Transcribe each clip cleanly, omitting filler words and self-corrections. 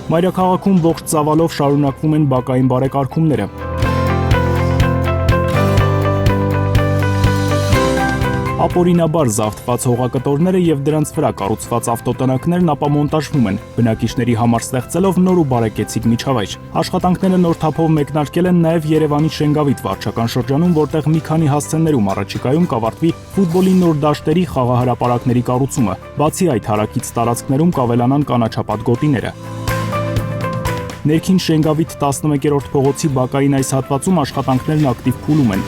Մայրաքաղաքում ողջ ծավալով շարունակվում են բակային բարեկարգումները։ Ապօրինաբար զավթված հողակտորները եւ դրանց վրա կառուցված ավտոտնակներն ապամոնտաժվում են, բնակիչների համար ստեղծելով նոր ու բարեկեցիկ միջավայր։ Աշխատանքները նոր թափով մեկնարկել են նաեւ Երևանի Շենգավիթ վարչական շրջանում, որտեղ մի քանի հասցեներում առաջիկայում կավարտվի ֆուտբոլի նոր դաշտերի խաղահրապարակների կառուցումը։ Բացի այդ, հարակից տարածքներում կավելանան կանաչապատ գոտիները։ Ներքին Շենգավիթ 11-րդ փողոցի բակային այս հատվածում աշխատանքներն ակտիվ փուլում են։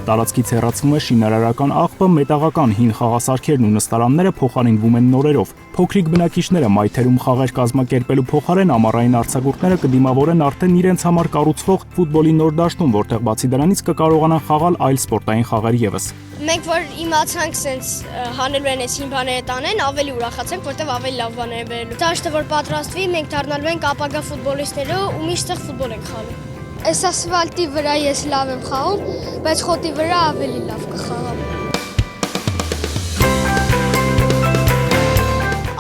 Տարածքից հեռացվում է շինարարական աղբը, մետաղական հին խաղասարքերն ու նստարանները փոխարինվում են նորերով։ Փոքրիկ բնակիչները մայթերում խաղեր կազմակերպելու փոխարեն ամառային արձակուրդները կդիմավորեն արդեն իրենց համար կառուցվող ֆուտբոլի նոր դաշտում, որտեղ բացի դրանից կկարողանան խաղալ այլ սպորտային խաղեր եւս։ Մենք որ իմացանք սենց հանելու են այս հին բաները տանեն, ավելի ուրախացանք, որտեղ ավելի լավ բաներ են բերելու։ Դաշտը որ պատրաստվի, մենք դառնալու ենք ապագա ֆուտբոլիստները ու միշտ ֆուտբոլ ենք խաղալու։ Այս ասֆալտի վրա ես լավ եմ խաղում, բայց խոտի վրա ավելի լավ կխաղամ։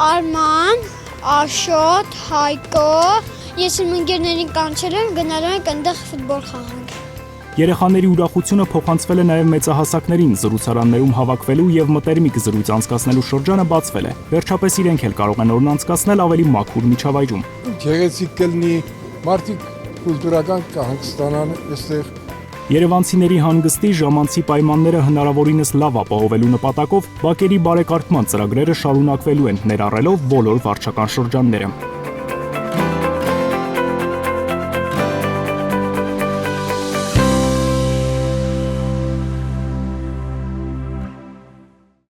Արման, Աշոտ, Հայկո, ես իմ ընկերներին կանչել եմ, գնալու ենք այնտեղ ֆուտբոլ խաղանք։ Երեխաների ուրախությունը փոխանցվել է նաև մեծահասակներին, զրուցարաններում հավաքվելու եւ մտերմիկ զրույց անցկացնելու շրջանը բացվել է։ Վերջապես իրենք էլ կարող են օրն անցկացնել ավելի մաքուր միջավայրում։ Գեղեցիկ կլինի, մարդիկ կուլտուրական կհանգստանան այստեղ։ Երևանցիների հանգստի ժամանցի պայմանները հնարավորինս լավ ապահովելու նպատակով բակերի բարեկարգման ծրագրերը շարունակվելու են, ներառելով բոլոր վարչական շրջանները։